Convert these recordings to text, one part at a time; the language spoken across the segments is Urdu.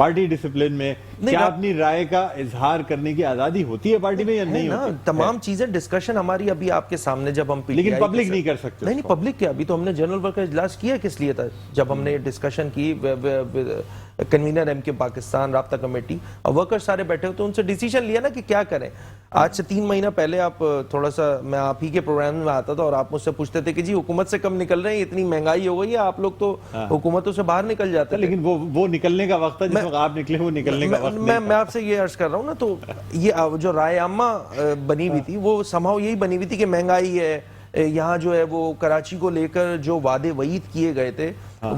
پارٹی ڈسپلن میں کیا اپنی رائے کا اظہار کرنے کی آزادی ہوتی ہے پارٹی میں یا نہیں ہوتی؟ تمام چیزیں ڈسکشن ہماری ابھی آپ کے سامنے جب ہم لیکن پبلک نہیں کر سکتے. نہیں پبلک کیا، ابھی تو ہم نے جنرل ورک کا اجلاس کیا کس لیے تھا، جب ہم نے ڈسکشن کی کنوینر ایم کے پاکستان رابطہ کمیٹی اور ورکر سارے بیٹھے ہوتے ان سے ڈیسیجن لیا نا کہ کیا کریں. آج سے 3 مہینہ پہلے آپ تھوڑا سا میں آپ ہی کے پروگرام میں آتا تھا اور آپ مجھ سے پوچھتے تھے کہ جی حکومت سے کم نکل رہے ہیں، اتنی مہنگائی ہو گئی ہے، آپ لوگ تو حکومتوں سے باہر نکل جاتے ہیں. لیکن وہ نکلنے کا وقت ہے جس وقت آپ نکلے، وہ نکلنے کا وقت نہیں. میں آپ سے یہ عرض کر رہا ہوں نا، تو یہ جو رائے عامہ بنی ہوئی تھی وہ سمہاؤ یہی بنی ہوئی تھی کہ مہنگائی ہے یہاں جو ہے، وہ کراچی کو لے کر جو وعدے وعید کیے گئے تھے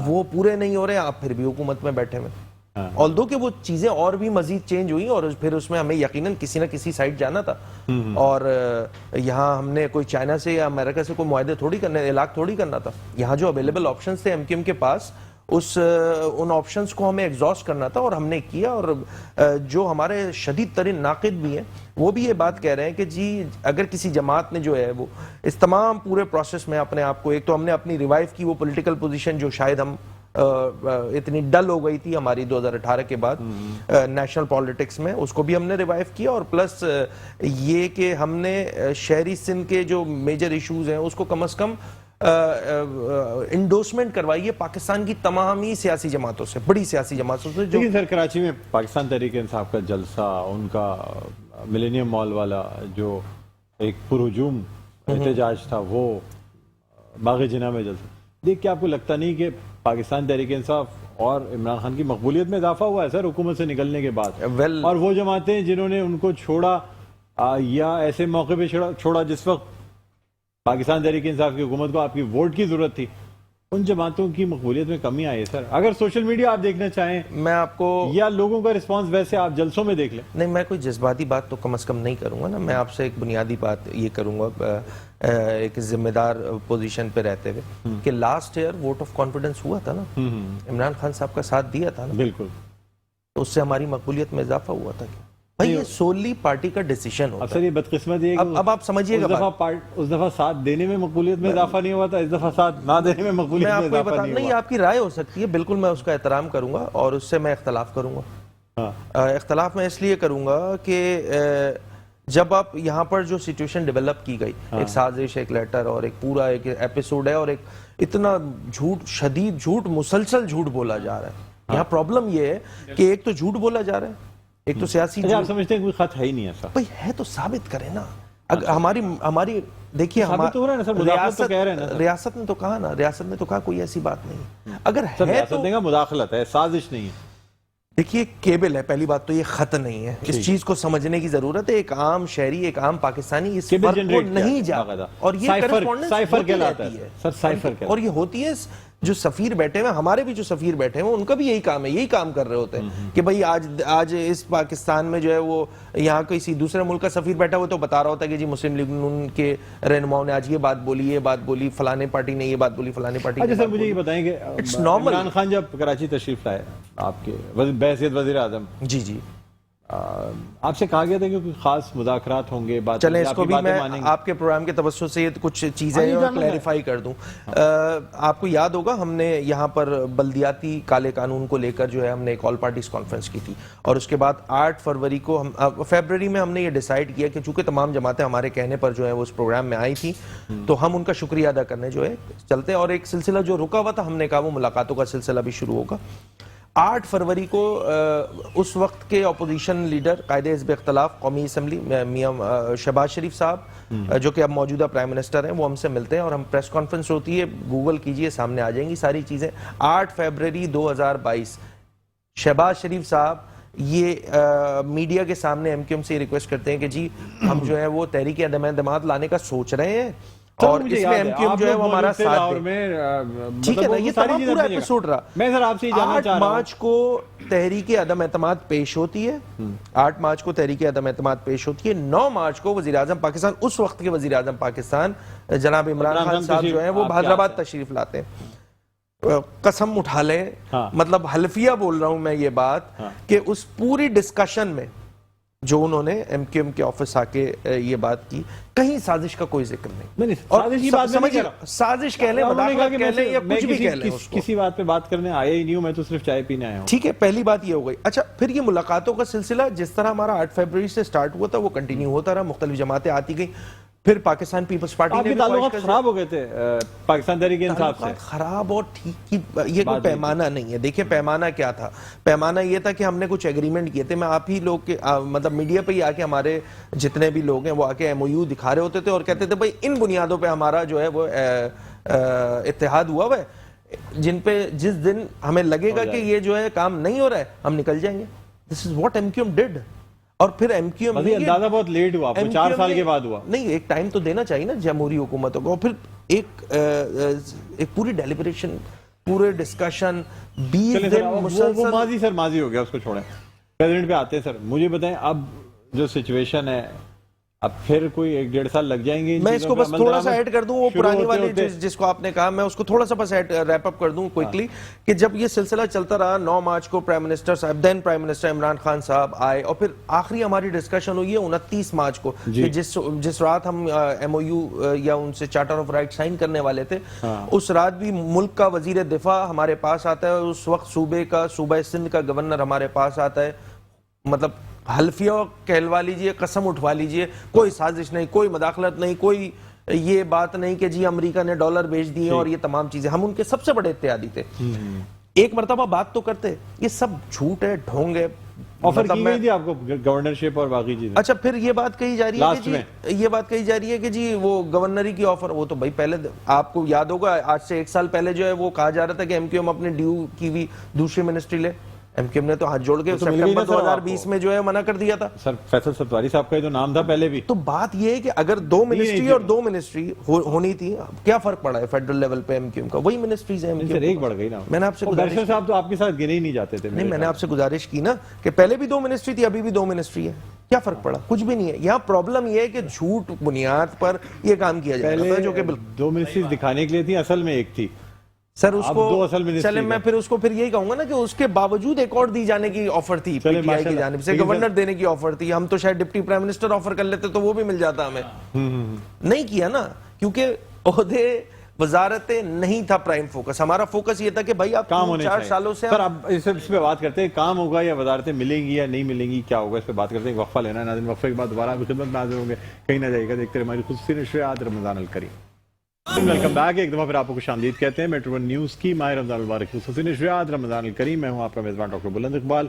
وہ پورے نہیں ہو رہے ہیں، آپ پھر بھی حکومت میں بیٹھے ہوئے. آلدو کہ وہ چیزیں اور بھی مزید چینج ہوئی اور پھر اس میں ہمیں یقیناً کسی نہ کسی سائٹ جانا تھا، اور یہاں ہم نے کوئی چائنا سے یا امریکہ سے کوئی معاہدے تھوڑی کرنے، علاق تھوڑی کرنا تھا. یہاں جو اویلیبل آپشنز تھے ایم کیو ایم کے پاس، ان آپشنز کو ہمیں ایگزاسٹ کرنا تھا اور ہم نے کیا. اور جو ہمارے شدید ترین ناقد بھی ہیں وہ بھی یہ بات کہہ رہے ہیں کہ جی اگر کسی جماعت نے جو ہے وہ اس تمام پورے پروسیس میں اپنے آپ کو، ایک تو ہم نے اپنی ریوائیو کی وہ پولیٹیکل پوزیشن جو شاید ہم اتنی ڈل ہو گئی تھی ہماری 2018 کے بعد نیشنل پالیٹکس میں، اس کو بھی ہم نے ریوائیو کیا. اور پلس یہ کہ ہم نے شہری سندھ کے جو میجر ایشوز ہیں اس کو کم از کم انڈورسمنٹ کروائی ہے پاکستان کی تمام ہی سیاسی جماعتوں سے، بڑی سیاسی جماعتوں سے. لیکن سر کراچی میں پاکستان تحریک انصاف کا جلسہ، ان کا ملینیم مال والا جو ایک پرہجوم احتجاج تھا، وہ باغ جناح میں جلسہ دیکھ کے آپ کو لگتا نہیں کہ پاکستان تحریک انصاف اور عمران خان کی مقبولیت میں اضافہ ہوا ہے سر حکومت سے نکلنے کے بعد؟ اور وہ جماعتیں جنہوں نے ان کو چھوڑا یا ایسے موقع پہ چھوڑا جس وقت پاکستان تحریک انصاف کی حکومت کو آپ کی ووٹ کی ضرورت تھی، ان جماعتوں کی مقبولیت میں کمی آئی ہے سر. اگر سوشل میڈیا آپ دیکھنا چاہیں میں آپ کو، یا لوگوں کا رسپانس ویسے آپ جلسوں میں دیکھ لیں. نہیں، میں کوئی جذباتی بات تو کم از کم نہیں کروں گا نا. میں آپ سے ایک بنیادی بات یہ کروں گا ایک ذمہ دار پوزیشن پہ رہتے ہوئے کہ last year vote of confidence ہوا تھا نا، عمران خان صاحب کا ساتھ دیا تھا نا، بالکل، تو اس سے ہماری مقبولیت میں اضافہ ہوا تھا. بھائی یہ سوللی پارٹی کا ڈیسیشن ہوتا ہے. اکثر یہ بدقسمت ہے اب آپ سمجھیے گا، اس دفعہ ساتھ دینے میں مقبولیت میں اضافہ نہیں ہوا تھا، اس دفعہ ساتھ نہ دینے میں مقبولیت میں اضافہ نہیں ہوا. نہیں، آپ کی رائے ہو سکتی ہے، بالکل میں اس کا احترام کروں گا اور اس سے میں اختلاف کروں گا. اختلاف میں اس لیے کروں گا کہ جب آپ یہاں پر جو سچویشن ڈیولپ کی گئی، ایک سازش، ایک لیٹر اور ایک پورا ایک ایپیسوڈ ہے، اور ایک اتنا جھوٹ، شدید جھوٹ، مسلسل جھوٹ بولا جا رہا ہے. یہاں پرابلم یہ ہے کہ ایک تو جھوٹ بولا جا رہا ہے، ایک تو سیاسی آپ سمجھتے ہیں کوئی خط ہے ہی نہیں ایسا؟ بھئی ہے تو ثابت کریں نا. ہماری دیکھیے، ریاست نے تو کہا نا، ریاست نے تو کہا کوئی ایسی بات نہیں. اگر ہے تو مداخلت ہے، سازش نہیں ہے. دیکھیے کیبل ہے، پہلی بات تو یہ خط نہیں ہے. اس چیز کو سمجھنے کی ضرورت ہے. ایک عام شہری، ایک عام پاکستانی اس فرق کو نہیں جانتا، اور یہ سائفر کہلاتا ہے سر، سائفر. اور یہ ہوتی ہے جو سفیر بیٹھے ہوئے، ہمارے بھی جو سفیر بیٹھے ہیں ان کا بھی یہی کام ہے، یہی کام کر رہے ہوتے ہیں کہ بھئی آج اس پاکستان میں جو ہے وہ یہاں کسی دوسرے ملک کا سفیر بیٹھا ہوا تو بتا رہا ہوتا ہے کہ جی مسلم لیگ نون کے رہنماؤں نے آج یہ بات بولی، یہ بات بولی، فلانے پارٹی نے یہ بات بولی، فلانے پارٹی نے. اچھا سر مجھے یہ بتائیں کہ عمران خان جب کراچی تشریف لائے آپ کے بحیثیت وزیر اعظم، جی آپ سے کہا گیا تھا کہ کوئی خاص مذاکرات ہوں گے؟ چلیں اس کو بھی میں آپ کے پروگرام کے توسط سے کچھ چیزیں کلیریفائی کر دوں. آپ کو یاد ہوگا ہم نے یہاں پر بلدیاتی کالے قانون کو لے کر جو ہے ہم نے ایک آل پارٹیز کانفرنس کی تھی، اور اس کے بعد 8 فروری کو فیبرری میں ہم نے یہ ڈیسائیڈ کیا کہ چونکہ تمام جماعتیں ہمارے کہنے پر جو ہے وہ اس پروگرام میں آئی تھیں تو ہم ان کا شکریہ ادا کرنے جو ہے چلتے، اور ایک سلسلہ جو رکا ہوا تھا ہم نے کہا وہ ملاقاتوں کا سلسلہ بھی شروع ہوگا. 8 فروری کو اس وقت کے اپوزیشن لیڈر، قائد حزب اختلاف قومی اسمبلی میاں شہباز شریف صاحب جو کہ اب موجودہ پرائم منسٹر ہیں، وہ ہم سے ملتے ہیں اور ہم پریس کانفرنس ہوتی ہے، گوگل کیجئے سامنے آ جائیں گی ساری چیزیں. 8 فروری 2022 شہباز شریف صاحب یہ میڈیا کے سامنے ایم کیو ایم سے ریکویسٹ کرتے ہیں کہ جی ہم جو ہے وہ تحریک عدم اعتماد لانے کا سوچ رہے ہیں اور اس میں ایم کیو ایم جو ہے وہ ہمارا ساتھ دے. ٹھیک ہے نا، یہ تمام پورا ایپیسوڈ رہا. میں سر آپ سے جاننا چاہ رہا ہوں، 8 مارچ کو تحریک عدم اعتماد پیش ہوتی ہے، 8 مارچ کو تحریک عدم اعتماد پیش ہوتی ہے. 9 مارچ کو وزیر اعظم پاکستان، اس وقت کے وزیر اعظم پاکستان جناب عمران خان صاحب جو ہیں وہ حیدرآباد تشریف لاتے ہیں. قسم اٹھا لیں، مطلب حلفیہ بول رہا ہوں میں یہ بات کہ اس پوری ڈسکشن میں جو انہوں نے ایم کیو ایم کے آفس آ کے یہ بات کی. کہیں سازش کا کوئی ذکر نہیں. سازش کی بات نہیں کر رہا. سازش کہہ لیں, مداخلت کہہ لیں, یا کچھ بھی کہہ لیں, کسی بات پہ بات کرنے آیا ہی نہیں ہوں, میں تو صرف چائے پینے آیا ہوں. ٹھیک ہے, پہلی بات یہ ہو گئی. اچھا, پھر یہ ملاقاتوں کا سلسلہ جس طرح ہمارا 8 فروری سے سٹارٹ ہوا تھا وہ کنٹینیو ہوتا رہا, مختلف جماعتیں آتی گئیں. پھر پاکستان پیپلز پارٹی نے تعلقات خراب ہو گئے تھے پاکستان تحریک انصاف سے. خراب اور ٹھیک کی یہ کوئی پیمانہ نہیں ہے. دیکھیں پیمانہ کیا تھا, پیمانہ یہ تھا کہ ہم نے کچھ ایگریمنٹ کیے تھے. میں آپ ہی لوگ کے مطلب میڈیا پہ ہی آ کے ہمارے جتنے بھی لوگ ہیں وہ آ کے ایم او یو دکھا رہے ہوتے تھے اور کہتے تھے بھائی ان بنیادوں پہ ہمارا جو ہے وہ اتحاد ہوا ہوا ہے, جن پہ جس دن ہمیں لگے گا کہ یہ جو ہے کام نہیں ہو رہا ہے ہم نکل جائیں گے. This is what M Q M did. اور پھر ایم کیو ایم اندازہ بہت لیٹ ہوا, 4 سال کے بعد ہوا. نہیں, ایک ٹائم تو دینا چاہیے نا جمہوری حکومتوں کو. اور پھر ایک پوری ڈیلیبریشن, پورے ڈسکشن 20 دن مسلسل. ماضی سر ماضی ہو گیا, اس کو چھوڑیں, پریزیڈنٹ پہ آتے ہیں. سر مجھے بتائیں اب جو سچویشن ہے, اب پھر کوئی 1-1.5 سال لگ جائیں گے. میں اس کو بس تھوڑا سا ایڈ کر دوں, وہ پرانی والی جس کو آپ نے کہا, میں اس کو تھوڑا سا بس ریپ اپ کر دوں کوئکلی, کہ جب یہ سلسلہ چلتا رہا 9 مارچ کو پرائم منسٹر صاحب, دین پرائم منسٹر عمران خان صاحب آئے, اور پھر آخری ہماری ڈسکشن ہوئی ہے 29 مارچ کو, کہ جس رات ہم ایم او یو یا ان سے چارٹر آف رائٹ سائن کرنے والے تھے, اس رات بھی ملک کا وزیر دفاع ہمارے پاس آتا ہے, اس وقت صوبہ سندھ کا گورنر ہمارے پاس آتا ہے. مطلب حلفیہ کہلوا لیجئے, قسم اٹھوا لیجئے, کوئی سازش نہیں, کوئی مداخلت نہیں, کوئی یہ بات نہیں کہ جی امریکہ نے ڈالر بھیج دیے اور یہ تمام چیزیں. ہم ان کے سب سے بڑے اتحادی تھے. ایک مرتبہ بات تو کرتے, یہ سب جھوٹ ہے, ڈھونگ ہے. آفر کی گئی تھی آپ کو گورنرشپ اور باقی چیزیں. اچھا, پھر یہ بات کہی جا رہی ہے کہ جی وہ گورنری کی آفر, وہ تو بھائی پہلے آپ کو یاد ہوگا آج سے 1 سال پہلے جو ہے وہ کہا جا رہا تھا کہ ایم کیو ایم اپنے ڈیو کی ہوئی دوسری منسٹری لے. ایم کیو ایم نے تو ہاتھ جوڑ کے سپٹمبر 2020 میں جو ہے منع کر دیا تھا. سر فیصل ستواری صاحب کا تو نام تھا پہلے بھی. تو بات یہ ہے کہ اگر 2 منسٹری اور 2 منسٹری ہونی تھی, کیا فرق پڑا ہے فیڈرل لیول پہ ایم کیو ایم کا, وہی منسٹریز ہیں. ایک بڑھ گئی نا. میں نے آپ سے گزارش صاحب تو آپ کے ساتھ گنے ہی نہیں جاتے تھے. نہیں, میں نے آپ سے گزارش کی نا کہ پہلے بھی 2 منسٹری تھی, ابھی بھی 2 منسٹری ہے, کیا فرق پڑا؟ کچھ بھی نہیں ہے. یہاں پرابلم یہ ہے کہ جھوٹ بنیاد پر یہ کام کیا جا رہا ہے, جو کہ 2 منسٹریز دکھانے کے لیے تھی, اصل میں ایک تھی. سر اس کو چلے, میں پھر اس کو پھر یہی کہوں گا نا کہ اس کے باوجود ایک اور دی جانے کی آفر تھی پی ٹی آئی کی جانب سے, گورنر دینے کی آفر تھی. ہم تو شاید ڈپٹی پرائم منسٹر آفر کر لیتے تو وہ بھی مل جاتا ہمیں. نہیں کیا نا, کیونکہ عہدے وزارتیں نہیں تھا پرائم فوکس. ہمارا فوکس یہ تھا کہ بھائی آپ 4 سالوں سے. سر اب اس پہ بات کرتے ہیں, کام ہوگا یا وزارتیں ملیں گی یا نہیں ملیں گی, کیا ہوگا, اس پہ بات کرتے ہیں. وقفہ لینا ہے ناظرین, وقفے کے بعد دوبارہ آپ کی خدمت میں حاضر ہوں گے, کہیں نہ جائے گا. دیکھتے رہیے ہماری خصوصی نشریات رمضان الکریم. ویلکم بیک, ایک دفعہ پھر آپ کو خوش آمدید کہتے ہیں میٹرو ون نیوز کی ماہ رمضان المبارک خصوصی نشریات رمضان الکریم. میں ہوں آپ کا میزبان ڈاکٹر بلند اقبال.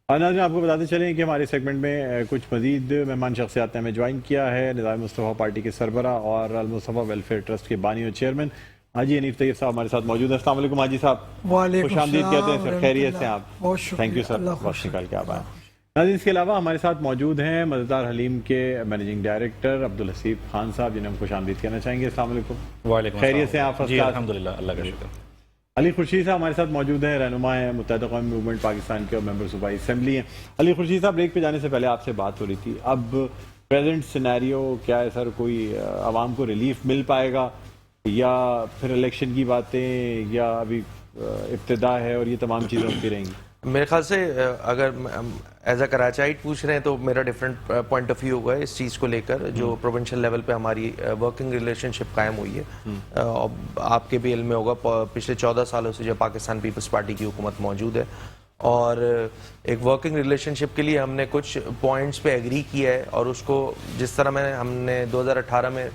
ناظرین, آپ کو بتاتے چلیں کہ ہمارے سیگمنٹ میں کچھ مزید مہمان شخصیات نے ہمیں جوائن کیا ہے. نظام مصطفیٰ پارٹی کے سربراہ اور المصطفیٰ ویلفیئر ٹرسٹ کے بانی اور چیئرمین حاجی حنیف طیب صاحب ہمارے ساتھ موجود ہیں. السلام علیکم حاجی صاحب. وعلیکم خوش آمدید کہتے ہیں سر, خیریت سے آپ؟ بہت شکریہ, تھینک یو سر, وقت نکال کے آپ آئے. ناظرین, اس کے علاوہ ہمارے ساتھ موجود ہیں مزیدار حلیم کے مینیجنگ ڈائریکٹر عبدالحسیب خان صاحب, جنہیں ہم خوش آمدید کہنا چاہیں گے. السلام علیکم. وعلیکم خیریت سے آپ؟ جی الحمدللہ, اللہ کا شکر. علی خورشید صاحب ہمارے ساتھ موجود ہیں, رہنما ہیں متحدہ قومی موومنٹ پاکستان کے اور ممبر صوبائی اسمبلی ہیں. علی خورشید صاحب, بریک پہ جانے سے پہلے آپ سے بات ہو رہی تھی, اب پریزنٹ سینیریو کیا ہے سر؟ کوئی عوام کو ریلیف مل پائے گا یا پھر الیکشن کی باتیں, یا ابھی ابتدا ہے اور یہ تمام چیزیں ہوتی رہیں گی؟ میرے خیال سے اگر ایز اے کراچائٹ پوچھ رہے ہیں تو میرا ڈفرینٹ پوائنٹ آف ویو ہوگا اس چیز کو لے کر, جو پروونشل لیول پہ ہماری ورکنگ ریلیشن شپ قائم ہوئی ہے. آپ کے بھی علم میں ہوگا پچھلے 14 سالوں سے جو پاکستان پیپلز پارٹی کی حکومت موجود ہے, اور ایک ورکنگ ریلیشن شپ کے لیے ہم نے کچھ پوائنٹس پہ ایگری کیا ہے, اور اس کو جس طرح ہم نے 2018 میں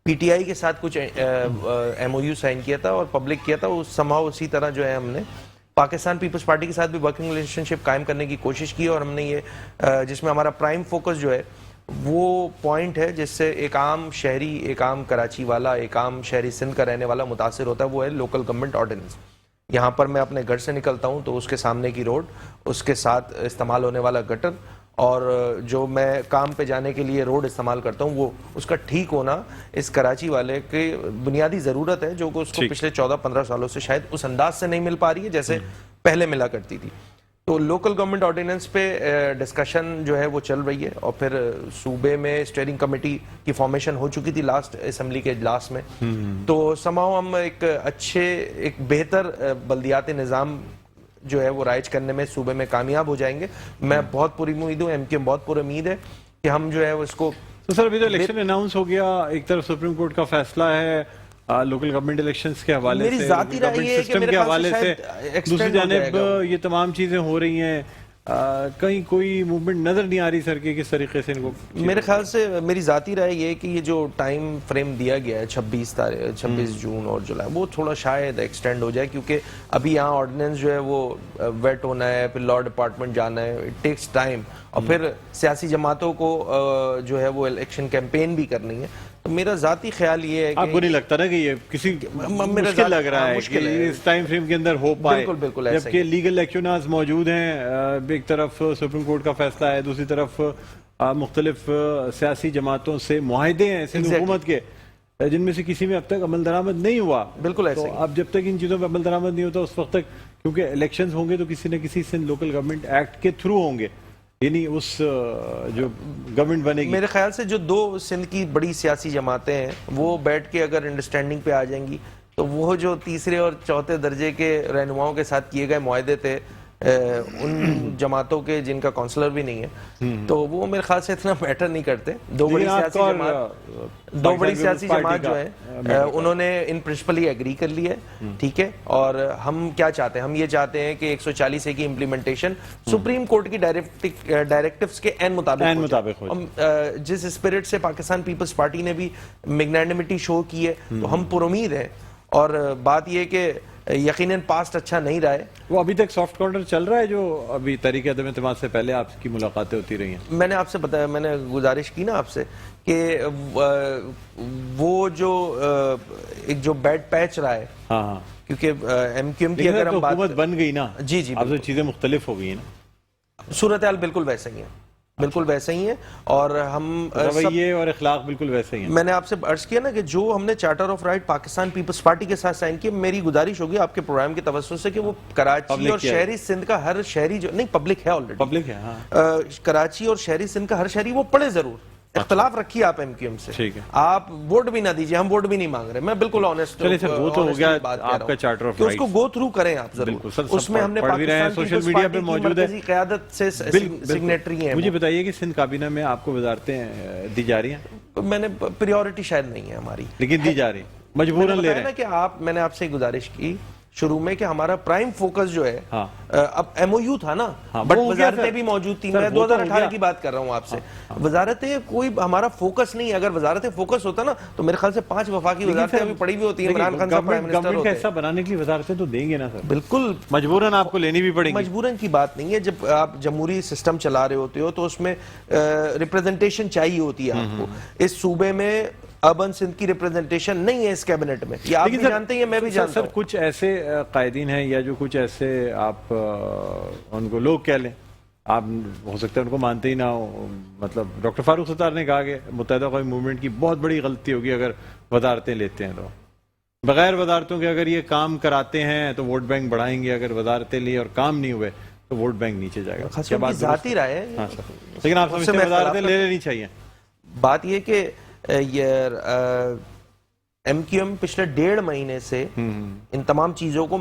پی ٹی آئی کے ساتھ کچھ ایم او یو سائن کیا تھا اور پبلک کیا تھا, اسی طرح جو ہے ہم نے پاکستان پیپلز پارٹی کے ساتھ بھی ورکنگ ریلیشن شپ قائم کرنے کی کوشش کی. اور ہم نے یہ جس میں ہمارا پرائم فوکس جو ہے وہ پوائنٹ ہے جس سے ایک عام شہری, ایک عام کراچی والا, ایک عام شہری سندھ کا رہنے والا متاثر ہوتا ہے, وہ ہے لوکل گورنمنٹ آرڈیننس. یہاں پر میں اپنے گھر سے نکلتا ہوں تو اس کے سامنے کی روڈ, اس کے ساتھ استعمال ہونے والا گٹر, اور جو میں کام پہ جانے کے لیے روڈ استعمال کرتا ہوں, وہ اس کا ٹھیک ہونا اس کراچی والے کی بنیادی ضرورت ہے, جو کہ اس کو پچھلے 14-15 سالوں سے شاید اس انداز سے نہیں مل پا رہی ہے جیسے پہلے ملا کرتی تھی. تو لوکل گورنمنٹ آرڈیننس پہ ڈسکشن جو ہے وہ چل رہی ہے, اور پھر صوبے میں اسٹیئرنگ کمیٹی کی فارمیشن ہو چکی تھی لاسٹ اسمبلی کے اجلاس میں. تو سماؤ ہم ایک بہتر بلدیاتی نظام جو ہے وہ رائج کرنے میں صوبے میں کامیاب ہو جائیں گے. میں بہت پوری امید ہوں, MQM بہت پوری امید ہے کہ ہم جو ہے اس کو. تو سر ابھی تو الیکشن اناؤنس ہو گیا, ایک طرف سپریم کورٹ کا فیصلہ ہے لوکل گورنمنٹ الیکشنز کے حوالے سے, میری ذاتی رائے یہ ہے کہ میرے خیال سے شاید دوسری جانب یہ تمام چیزیں ہو رہی ہیں, کہیں کوئی موومنٹ نظر نہیں آ رہی سر کہ کس طریقے سے ان کو. میرے خیال سے میری ذاتی رائے یہ ہے کہ یہ جو ٹائم فریم دیا گیا ہے 26 جون اور جولائی, وہ تھوڑا شاید ایکسٹینڈ ہو جائے, کیونکہ ابھی یہاں آرڈیننس جو ہے وہ ویٹ ہونا ہے, پھر لا ڈپارٹمنٹ جانا ہے, اٹ ٹیکس ٹائم, اور پھر سیاسی جماعتوں کو جو ہے وہ الیکشن کیمپین بھی کرنی ہے. تو میرا ذاتی خیال یہ ہے کہ آپ کو نہیں لگتا نا کہ یہ کسی مشکل لگ رہا ہے کہ اس ٹائم فریم کے اندر ہو پائے, جبکہ لیگل ایکشنز موجود ہیں, ایک طرف سپریم کورٹ کا فیصلہ ہے, دوسری طرف مختلف سیاسی جماعتوں سے معاہدے ہیں سندھ حکومت کے جن میں سے کسی میں اب تک عمل درآمد نہیں ہوا. بالکل ایسے. تو اب جب تک ان چیزوں پہ عمل درآمد نہیں ہوتا اس وقت تک, کیونکہ الیکشنز ہوں گے تو کسی نہ کسی سندھ لوکل گورنمنٹ ایکٹ کے تھرو ہوں گے, یعنی اس جو گورنمنٹ بنے گی. میرے خیال سے جو دو سندھ کی بڑی سیاسی جماعتیں ہیں وہ بیٹھ کے اگر انڈرسٹینڈنگ پہ آ جائیں گی, تو وہ جو تیسرے اور چوتھے درجے کے رہنماؤں کے ساتھ کیے گئے معاہدے تھے ان جماعتوں کے جن کا کونسلر بھی نہیں ہے, تو وہ میرے خیال سے اتنا میٹر نہیں کرتے. دو بڑی سیاسی جماعت جو ہے انہوں نے ان پرنسپلی ایگری کر لی ہے, ٹھیک ہے. اور ہم کیا چاہتے ہیں, ہم یہ چاہتے ہیں کہ 140A کی امپلیمنٹیشن سپریم کورٹ کی ڈائریکٹیوز کے عین مطابق ہو. جس اسپرٹ سے پاکستان پیپلز پارٹی نے بھی میگنانیمٹی شو کی ہے, تو ہم پر امید ہیں. اور بات یہ کہ یقیناً پاسٹ اچھا نہیں رہا ہے. وہ ابھی تک سافٹ کارنر چل رہا ہے جو ابھی تحریک عدم اعتماد سے پہلے آپ کی ملاقاتیں ہوتی رہی ہیں. میں نے آپ سے بتایا, میں نے گزارش کی نا آپ سے کہ وہ جو ایک جو بیڈ پیچ رہا ہے, ہاں کیونکہ MQM کی اگر ہم بات حکومت بن گئی نا, جی اب تو چیزیں مختلف ہو گئی ہیں نا, صورتحال بالکل ویسے ہی ہے, بالکل ویسے ہی ہیں. اور ہم رویے اور اخلاق بالکل ویسے ہی ہیں. میں نے آپ سے عرض کیا نا کہ جو ہم نے charter of right Pakistan Peoples Party کے ساتھ سائن کیا, میری گزارش ہوگی آپ کے پروگرام کے توسط سے کہ وہ کراچی اور شہری سندھ کا ہر شہری جو نہیں پبلک ہے آلریڈی, پبلک ہے, کراچی اور شہری سندھ کا ہر شہری وہ پڑھے ضرور. اختلاف رکھیے آپ MQM سے, آپ ووٹ بھی نہ دیجیے, ہم ووٹ بھی نہیں مانگ رہے, میں بالکل آنےسٹ وہ تو ہو گیا آپ کا چارٹر آف رائٹس, اس کو گو تھرو کریں آپ ضرور. اس میں ہم نے پاکستان سوشل میڈیا پہ موجود ہے, قیادت سے سگنیٹری ہیں. مجھے بتائیے کہ سندھ کابینہ میں آپ کو وزارتیں دی جا رہی ہیں؟ میں نے پریورٹی شاید نہیں ہے ہماری, لیکن دی جا رہی ہیں, مجبوراً لے رہے ہیں. کہ آپ, میں نے آپ سے گزارش کی شروع میں کہ ہمارا پرائم فوکس جو ہے, اب MOU تھا نا, بٹ وزارتیں بھی موجود تھیں. میں 2018 کی بات کر رہا ہوں آپ سے. وزارتیں کوئی ہمارا فوکس نہیں ہے. اگر وزارتیں فوکس ہوتا نا تو میرے خیال سے 5 وفاقی وزارتیں ابھی پڑی ہوئی ہوتی ہیں. عمران خان صاحب پرائم منسٹر ہوتے ہیں. گورنمنٹ کا حصہ بنانے کے لیے وزارتیں تو دیں گے نا سر, بالکل مجبوراً آپ کو لینی بھی پڑے گی. مجبوراً کی بات نہیں ہے. جب آپ جمہوری سسٹم چلا رہے ہوتے ہو تو اس میں ریپریزنٹیشن چاہیے ہوتی ہے آپ کو. اس صوبے میں اربن سندھ کی ریپریزنٹیشن نہیں ہے اس کیبنٹ میں, یہ آپ بھی جانتے ہیں, میں بھی جانتا ہوں. سر کچھ ایسے قائدین ہیں یا جو کچھ ایسے آپ ان کو لوگ کہہ لیں, آپ ہو سکتا ہے ان کو مانتے ہی نہ ہو, مطلب ڈاکٹر فاروق ستار نے کہا کہ متحدہ قومی موومنٹ کی بہت بڑی غلطی ہوگی اگر وزارتیں لیتے ہیں, تو بغیر وزارتوں کے اگر یہ کام کراتے ہیں تو ووٹ بینک بڑھائیں گے, اگر وزارتیں لی اور کام نہیں ہوئے تو ووٹ بینک نیچے جائے گا. کیا بات ذاتی رائے ہے, لیکن آپ سمجھتے ہیں وزارتیں لے لینی چاہیے. بات یہ کہ یہ MQM پچھلے 1.5 مہینے سے ان تمام چیزوں کو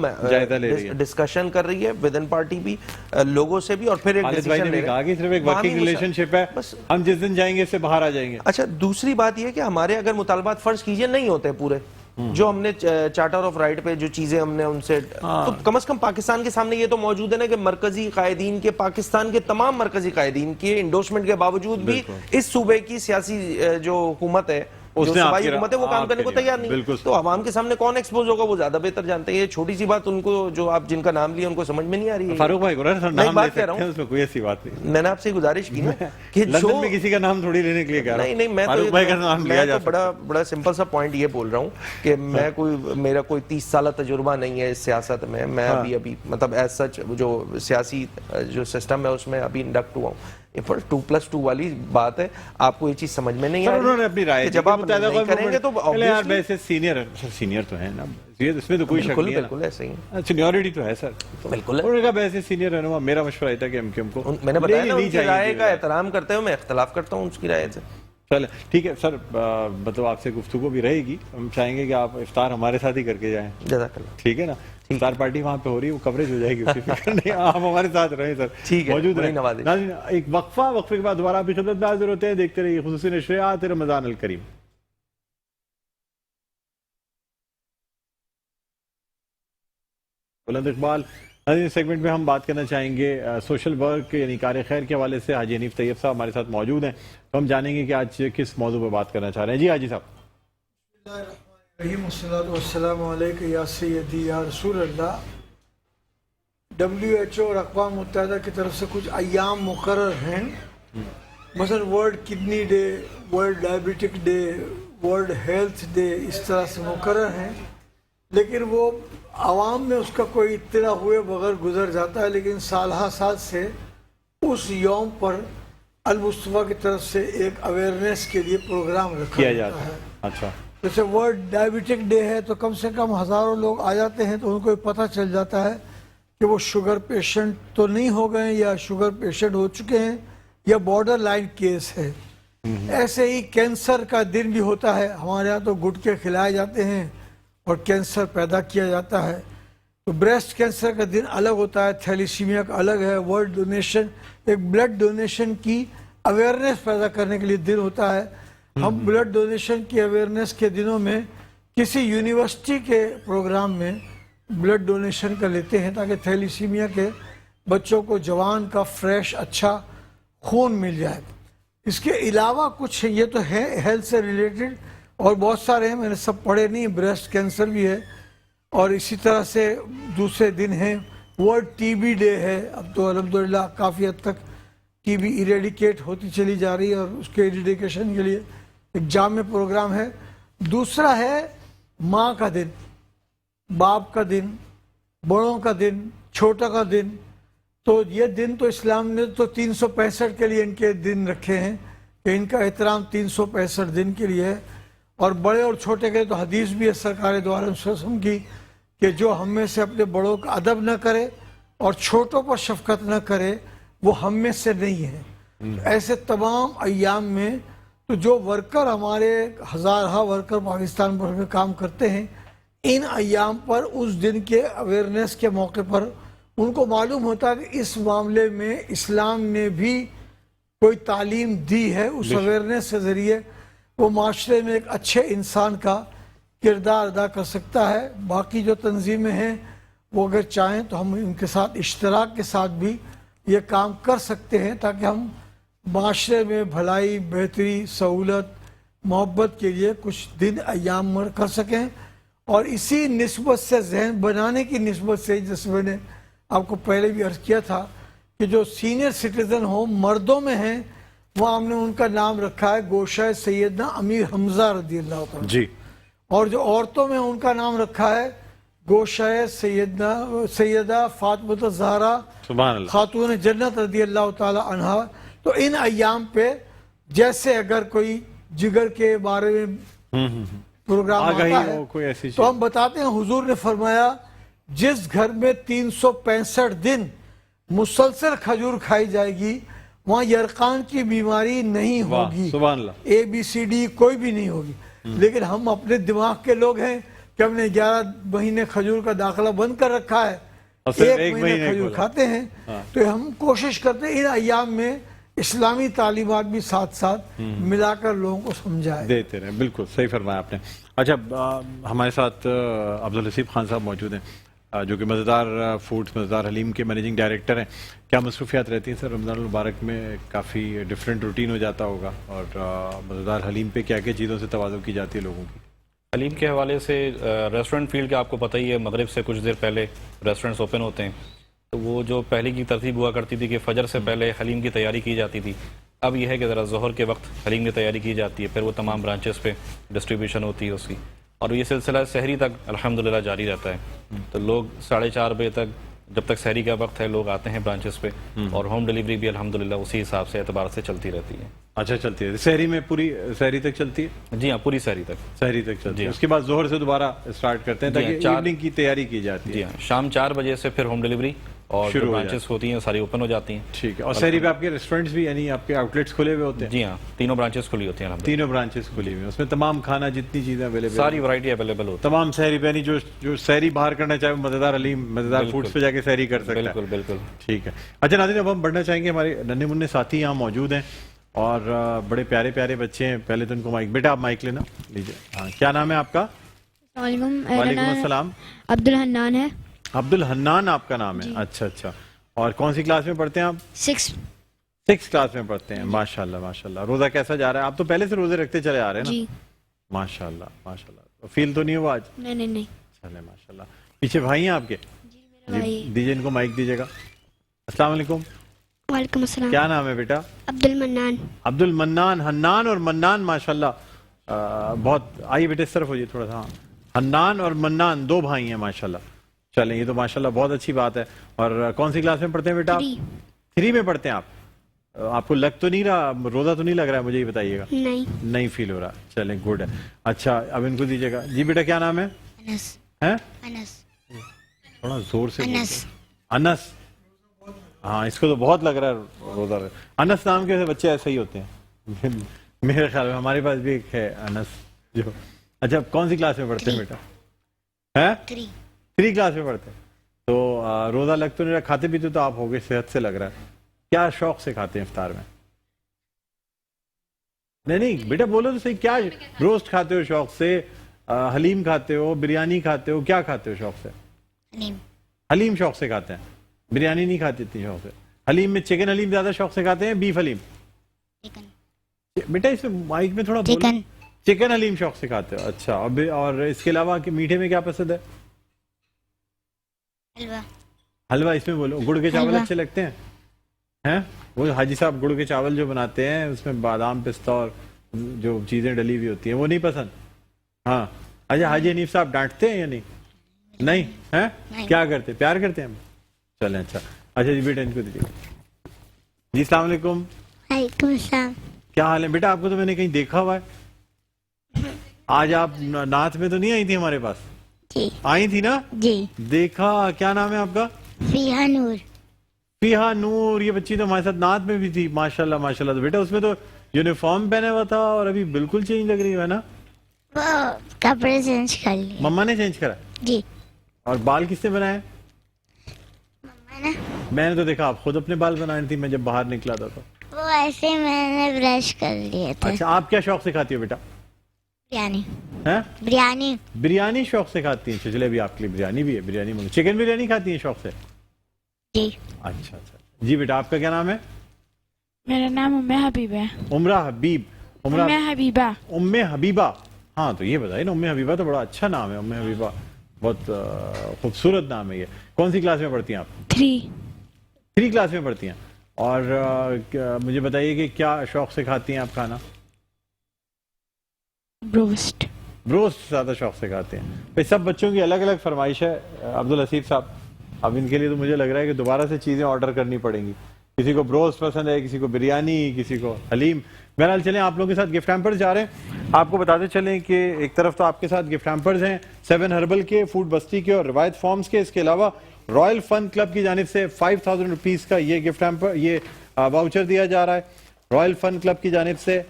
ڈسکشن کر رہی ہے, ود ان پارٹی بھی, لوگوں سے بھی, اور پھر ایک ڈیسیژن لے رہے ہیں. صرف ایک ورکنگ ریلیشن شپ ہے, ہم جس دن جائیں گے اس سے باہر آ جائیں گے. اچھا, دوسری بات یہ کہ ہمارے اگر مطالبات فرض کیجئے نہیں ہوتے پورے, جو ہم نے چارٹر آف رائٹ پہ جو چیزیں ہم نے ان سے, تو کم از کم پاکستان کے سامنے یہ تو موجود ہے نا کہ مرکزی قائدین کے, پاکستان کے تمام مرکزی قائدین کے انڈورسمنٹ کے باوجود بھی اس صوبے کی سیاسی جو حکومت ہے, جو صوبائی حکومت ہے, وہ کام کرنے کو تیار نہیں. تو عوام کے سامنے کون ایکسپوز ہوگا, وہ زیادہ بہتر جانتے ہیں. یہ چھوٹی سی بات ان کو, جو آپ جن کا نام لیا, ان کو سمجھ میں نہیں آ رہی ہے. فاروق بھائی میں بات کہہ رہا ہوں, اس میں کوئی ایسی بات نہیں. میں نے آپ سے گزارش کی نا کہ لندن میں کسی کا نام تھوڑی لینے کے لیے کہہ رہا ہوں. نہیں, میں تو بڑا سمپل سا پوائنٹ یہ بول رہا ہوں کہ میں میرا کوئی 30 سالہ تجربہ نہیں ہے اس سیاست میں. میں ابھی مطلب ایز سچ جو سیاسی جو سسٹم ہے اس میں ابھی انڈکٹ ہوا ہوں. 2+2 والی بات ہے, آپ کو یہ چیز سمجھ میں نہیں آ رہی. انہوں نے اپنی رائے جب آپ نہیں کریں گے تو سینئر تو ہیں نا, اس میں تو کوئی شک نہیں ہے. بالکل ایسے ہی سینیورٹی تو ہے سر, بالکل. انہوں نے کہا ویسے سینئر رہنما, میرا مشورہ تھا کہ MQM کو, میں نے بتایا نا, ان کی رائے کا احترام کرتے ہوئے میں اختلاف کرتا ہوں اس کی رائے سے. چلے ٹھیک ہے سر, مطلب آپ سے گفتگو بھی رہے گی. ہم چاہیں گے کہ آپ افطار ہمارے ساتھ ہی کر کے جائیں. جزاک اللہ. ٹھیک ہے نا. افطار پارٹی وہاں پہ ہو رہی ہے، وہ کوریج ہو جائے گی، اس کی فکر نہیں، آپ ہمارے ساتھ رہیں سر، ٹھیک ہے، موجود بڑی رہیں۔ نوازش۔ ناظرین ایک وقفے کے بعد دوبارہ آپ کی خدمت میں حاضر ہوتے ہیں، دیکھتے رہیے خصوصی نشریات رمضان الکریم۔ بلند اقبال اس سیگمنٹ میں ہم بات کرنا چاہیں گے سوشل ورک یعنی کار خیر کے حوالے سے۔ حاجی حنیف طیب صاحب ہمارے ساتھ موجود ہیں، تو ہم جانیں گے کہ آج کس موضوع پہ بات کرنا چاہ رہے ہیں۔ جی حاجی صاحب۔ السلام علیکم یا سیدی یا رسول اللہ۔ WHO اور اقوام متحدہ کی طرف سے کچھ ایام مقرر ہیں، مثلا world kidney day, world diabetic day, world health day, اس طرح سے مقرر ہیں، لیکن وہ عوام میں اس کا کوئی اطلاع ہوئے بغیر گزر جاتا ہے۔ لیکن سالہ سال سے اس یوم پر المصطفیٰ کی طرف سے ایک اویئرنیس کے لیے پروگرام رکھا کیا جاتا ہے۔ اچھا، جیسے ورلڈ ڈائبٹک ڈے ہے تو کم سے کم ہزاروں لوگ آ جاتے ہیں، تو ان کو پتہ چل جاتا ہے کہ وہ شوگر پیشنٹ تو نہیں ہو گئے یا شوگر پیشنٹ ہو چکے ہیں یا بارڈر لائن کیس ہے۔ ایسے ہی کینسر کا دن بھی ہوتا ہے، ہمارے ہاں تو گٹکے کھلائے جاتے ہیں اور کینسر پیدا کیا جاتا ہے۔ تو بریسٹ کینسر کا دن الگ ہوتا ہے، تھیلیسیمیا کا الگ ہے۔ ورلڈ ڈونیشن، ایک بلڈ ڈونیشن کی اویئرنیس پیدا کرنے کے لیے دن ہوتا ہے۔ ہم بلڈ ڈونیشن کی اویئرنیس کے دنوں میں کسی یونیورسٹی کے پروگرام میں بلڈ ڈونیشن کا لیتے ہیں تاکہ تھیلیسیمیا کے بچوں کو جوان کا فریش اچھا خون مل جائے۔ اس کے علاوہ کچھ یہ تو ہے ہیلتھ سے ریلیٹڈ، اور بہت سارے ہیں، میں نے سب پڑھے نہیں۔ بریسٹ کینسر بھی ہے، اور اسی طرح سے دوسرے دن ہیں۔ ورلڈ ٹی بی ڈے ہے، اب تو الحمدللہ کافی حد تک ٹی بی ایریڈیکیٹ ہوتی چلی جا رہی ہے، اور اس کے ایریڈیکیشن کے لیے ایک جامع پروگرام ہے۔ دوسرا ہے ماں کا دن، باپ کا دن، بڑوں کا دن، چھوٹا کا دن۔ تو یہ دن تو اسلام نے تو 365 کے لیے ان کے دن رکھے ہیں کہ ان کا احترام 365 دن کے لیے ہے، اور بڑے اور چھوٹے کے تو حدیث بھی ہے سرکار دو عالم صلی اللہ علیہ وسلم کی کہ جو ہم میں سے اپنے بڑوں کا ادب نہ کرے اور چھوٹوں پر شفقت نہ کرے وہ ہم میں سے نہیں ہے۔ ایسے تمام ایام میں تو جو ورکر ہمارے ہزارہ ورکر پاکستان بھر میں کام کرتے ہیں، ان ایام پر اس دن کے اویئرنیس کے موقع پر ان کو معلوم ہوتا ہے کہ اس معاملے میں اسلام نے بھی کوئی تعلیم دی ہے۔ اس اویئرنیس کے ذریعے وہ معاشرے میں ایک اچھے انسان کا کردار ادا کر سکتا ہے۔ باقی جو تنظیمیں ہیں وہ اگر چاہیں تو ہم ان کے ساتھ اشتراک کے ساتھ بھی یہ کام کر سکتے ہیں تاکہ ہم معاشرے میں بھلائی، بہتری، سہولت، محبت کے لیے کچھ دن ایام مر کر سکیں۔ اور اسی نسبت سے ذہن بنانے کی نسبت سے، جیسے میں نے آپ کو پہلے بھی عرض کیا تھا کہ جو سینئر سٹیزن ہوں مردوں میں ہیں، وہ ہم نے ان کا نام رکھا ہے گوشہ سیدنا امیر حمزہ رضی اللہ تعالیٰ۔ جی۔ اور جو عورتوں میں ان کا نام رکھا ہے گوشہ سیدہ فاطمہ الزہرا سبحان اللہ، خاتون جنت رضی اللہ تعالی عنہا۔ تو ان ایام پہ جیسے اگر کوئی جگر کے بارے میں پروگرام آگاہی آتا ہو، ہے کوئی ایسی تو ہم بتاتے ہیں، حضور نے فرمایا جس گھر میں 365 دن مسلسل کھجور کھائی جائے گی وہاں یرقان کی بیماری نہیں ہوگی، سبحان اللہ، ABCD کوئی بھی نہیں ہوگی۔ لیکن ہم اپنے دماغ کے لوگ ہیں کہ ہم نے 11 مہینے کھجور کا داخلہ بند کر رکھا ہے، اور صرف ایک مہینے کھجور کھاتے ہیں۔ تو ہم کوشش کرتے ہیں ان ایام میں اسلامی تعلیمات بھی ساتھ ساتھ ملا کر لوگوں کو سمجھائے دیتے رہے۔ بالکل صحیح فرمایا آپ نے۔ اچھا، ہمارے ساتھ عبدالحسیب خان صاحب موجود ہیں جو کہ مزیدار فوڈز، مزیدار حلیم کے مینیجنگ ڈائریکٹر ہیں۔ کیا مصروفیات رہتی ہیں سر رمضان المبارک میں؟ کافی ڈیفرنٹ روٹین ہو جاتا ہوگا، اور مزیدار حلیم پہ کیا کیا چیزوں سے توازن کی جاتی ہے لوگوں کی؟ حلیم کے حوالے سے ریسٹورنٹ فیلڈ کا آپ کو پتہ ہی ہے، مغرب سے کچھ دیر پہلے ریسٹورنٹس اوپن ہوتے ہیں، تو وہ جو پہلے کی ترتیب ہوا کرتی تھی کہ فجر سے پہلے حلیم کی تیاری کی جاتی تھی، اب یہ ہے کہ ذرا ظہر کے وقت حلیم کی تیاری کی جاتی ہے، پھر وہ تمام برانچز پہ ڈسٹریبیوشن ہوتی ہے اس کی، اور یہ سلسلہ سحری تک الحمدللہ جاری رہتا ہے۔ تو لوگ 4:30 بجے تک، جب تک سحری کا وقت ہے، لوگ آتے ہیں برانچز پہ، اور ہوم ڈیلیوری بھی الحمدللہ اسی حساب سے اعتبار سے چلتی رہتی ہے۔ اچھا، چلتی ہے سحری میں؟ پوری سحری تک چلتی ہے؟ جی ہاں، پوری سحری تک، سحری تک چلتی ہے، اس کے بعد ظہر سے دوبارہ اسٹارٹ کرتے ہیں تاکہ ایوننگ کی تیاری کی جاتی ہے۔ جی ہاں، شام 4 بجے سے پھر ہوم ڈیلیوری اور شروع جو ہو برانچز ہوتی ہیں ساری اوپن ہو جاتی ہیں. ٹھیک ہے. اور سحری پہ آپ کے ریسٹورینٹس بھی یعنی آپ کے آؤٹ لیٹس کھلے ہوئے ہوتے ہیں؟ جی ہاں, تینوں برانچز کھلی ہوتی ہیں الحمدللہ. تینوں برانچز کھلی ہوئی ہیں, اس میں تمام کھانا جتنی چیزیں اویلیبل ساری ورائٹی اویلیبل ہوتی تمام سحری پہ, یعنی جو سحری باہر کرنا چاہے وہ مزیدار علیم مزیدار فوڈز پہ جا کے سحری کر ہے. سکتا ہے. بالکل بالکل. ٹھیک ہے. اچھا ناظرین, اب ہم بڑھنا چاہیں گے, ہمارے ننھے منھے ساتھی یہاں موجود ہیں اور بڑے پیارے پیارے بچے ہیں. پہلے تو ان کو مائک, بیٹا آپ مائک لینا لیجیے. ہاں, کیا نام ہے آپ کا؟ السلام علیکم. میرا وعلیکم نام السلام. عبد الحنان ہے. عبد الحنان آپ کا نام ہے؟ اچھا اچھا. اور کون سی کلاس میں پڑھتے ہیں آپ؟ 6. 6 کلاس میں پڑھتے ہیں. ماشاء اللہ ماشاء اللہ. روزہ کیسا جا رہا ہے؟ آپ تو پہلے سے روزے رکھتے چلے آ رہے ہیں نا؟ جی. ماشاء اللہ ماشاء اللہ. فیل تو نہیں ہوا آج؟ نہیں. چلے ماشاء اللہ. پیچھے بھائی ہیں آپ کے؟ جی میرا بھائی. دیجیے ان کو مائک دیجیے گا. السلام علیکم. وعلیکم السلام. کیا نام ہے بیٹا؟ عبد المنان. عبد المنان. حنان اور منان ماشاء اللہ بہت. آئیے بیٹے اس طرف ہو جائے تھوڑا سا. حنان اور منان 2 بھائی ہیں ماشاء اللہ. چلیں یہ تو ماشاء اللہ بہت اچھی بات ہے. اور کون سی کلاس میں پڑھتے ہیں بیٹا؟ 3 میں پڑھتے ہیں آپ. آپ کو لگ تو نہیں رہا, روزہ تو نہیں لگ رہا ہے, مجھے یہ بتائیے گا. نہیں فیل ہو رہا. چلیں گڈ ہے. اچھا اب ان کو دیجیے گا. جی بیٹا کیا نام ہے؟ انس. ہیں انس. تھوڑا زور سے بولتے انس. ہیں. انس. ہاں اس کو تو بہت لگ رہا ہے روزہ. انس نام کے بچے ایسے ہی ہوتے ہیں میرے خیال میں. ہمارے پاس بھی ایک ہے انس جو. اچھا کون سی کلاس میں پڑھتے ہیں بیٹا؟ ہیں 3 کلاس میں پڑھتے ہیں. تو روزہ لگ تو نہیں رہا, کھاتے پیتے تو آپ ہو گئے, صحت سے لگ رہا ہے. کیا شوق سے کھاتے ہیں افطار میں؟ نہیں بیٹا بولو تو صحیح. کیا روسٹ کھاتے ہو شوق سے, حلیم کھاتے ہو, بریانی کھاتے ہو, کیا کھاتے ہو شوق سے؟ حلیم شوق سے کھاتے ہیں, بریانی نہیں کھاتے اتنی شوق سے. حلیم میں چکن حلیم زیادہ شوق سے کھاتے ہیں, بیف حلیم؟ بیٹا اس میں مائک میں تھوڑا بولو. چکن حلیم شوق سے کھاتے ہو. اچھا. اور اس کے علاوہ میٹھے میں کیا پسند ہے؟ حلوہ. اس میں بولو. گڑ کے چاول اچھے لگتے ہیں؟ وہ حاجی صاحب گڑ کے چاول جو بناتے ہیں اس میں بادام پستہ اور جو چیزیں ڈلی ہوئی ہوتی ہیں وہ نہیں پسند؟ ہاں. اچھا حاجی حنیف صاحب ڈانٹتے ہیں یا نہیں ہیں؟ کیا کرتے, پیار کرتے ہیں ہم؟ چلیں اچھا. اچھا جی بیٹا ان کو دیجیے. جی السلام علیکم. وعلیکم السلام. کیا حال ہے بیٹا؟ آپ کو تو میں نے کہیں دیکھا ہوا ہے. آج آپ نعت میں تو نہیں آئی تھی ہمارے پاس؟ جی. آئی تھی نا؟ جی. دیکھا. کیا نام ہے آپ کا؟ فیحہ نور. فیحہ نور. یہ بچی تو ہمارے ساتھ نعت میں بھی تھی ماشاءاللہ ماشاءاللہ. تو بیٹا اس میں تو یونیفارم پہنے ہوا تھا اور ابھی بالکل چینج لگ رہی ہے نا؟ وہ کپڑے چینج کر لیے. مما نے چینج کرا؟ جی. اور بال کس نے بنائے؟ مما نے. میں نے تو دیکھا آپ خود اپنے بال بنائے تھی میں جب باہر نکلا تھا تو. وہ ایسے میں نے برش کر لیے تھے. اچھا آپ کیا شوق سے کھاتی ہو بیٹا؟ بریانی. ہیں؟ بریانی. بریانی شوق سے کھاتی ہیں. چلے ابھی آپ کے لیے بریانی بھی ہے. بریانی چکن بریانی کھاتی ہیں شوق سے؟ جی. اچھا اچھا. جی بیٹا آپ کا کیا نام ہے؟ میرا نام ام حبیب ہے. عمرہ حبیب. ام حبیبہ. ام حبیبہ. ہاں تو یہ بتائیے نا, ام حبیبہ تو بڑا اچھا نام ہے. ام حبیبہ بہت خوبصورت نام ہے یہ. کون سی کلاس میں پڑھتی ہیں آپ؟ 3 کلاس میں پڑھتی ہیں. اور مجھے بتائیے کہ کیا شوق سے کھاتی ہیں آپ کھانا؟ بروسٹ. بروسٹ زیادہ شوق سے کھاتے ہیں. بھائی سب بچوں کی الگ الگ فرمائش ہے عبدالحسیب صاحب. اب ان کے لیے تو مجھے لگ رہا ہے کہ دوبارہ سے چیزیں آرڈر کرنی پڑیں گی. کسی کو بروسٹ پسند ہے, کسی کو بریانی, کسی کو حلیم. بہرحال چلیں آپ لوگوں کے ساتھ گفٹ ہیمپرز جا رہے ہیں. آپ کو بتاتے چلیں کہ ایک طرف تو آپ کے ساتھ گفٹ ہیمپرز ہیں 7 ہربل کے, فوڈ بستی کے اور روایت فارمز کے. اس کے علاوہ رائل فن کلب کی جانب سے 5000 روپیز کا یہ گفٹ ہیمپر, یہ واؤچر دیا جا رہا ہے. رائل فن کلب کی جانب سے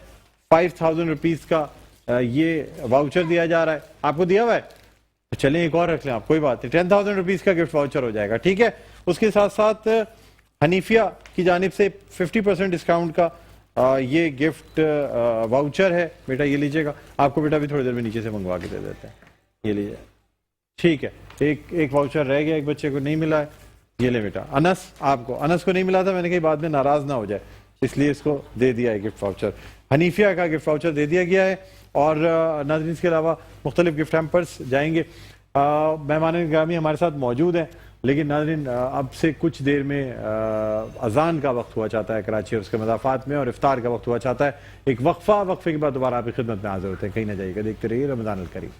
5000 روپیز کا یہ واؤچر دیا جا رہا ہے. آپ کو دیا ہوا ہے؟ چلیں ایک اور رکھ لیں آپ, کوئی بات نہیں, 10000 روپیز کا گفٹ واؤچر ہو جائے گا. ٹھیک ہے. اس کے ساتھ ساتھ حنیفیہ کی جانب سے 50% ڈسکاؤنٹ کا یہ گفٹ واؤچر ہے. بیٹا یہ لیجیے گا. آپ کو بیٹا بھی تھوڑی دیر میں نیچے سے منگوا کے دے دیتے ہیں. یہ لیجیے. ٹھیک ہے. ایک واؤچر رہ گیا, ایک بچے کو نہیں ملا ہے. یہ لے بیٹا. انس, آپ کو انس کو نہیں ملا تھا, میں نے کہا بعد میں ناراض نہ ہو جائے اس لیے اس کو دے دیا ہے گفٹ واؤچر. حنیفیہ کا گفٹ واؤچر دے دیا گیا ہے. اور ناظرین اس کے علاوہ مختلف گفٹ ہیمپرز جائیں گے. مہمان گرامی ہمارے ساتھ موجود ہیں, لیکن ناظرین اب سے کچھ دیر میں اذان کا وقت ہوا چاہتا ہے کراچی اور اس کے مضافات میں, اور افطار کا وقت ہوا چاہتا ہے. ایک وقفے کے بعد دوبارہ آپ کی خدمت میں حاضر ہوتے ہیں. کہیں نہ جائیے گا, دیکھتے رہیے رمضان الکریم.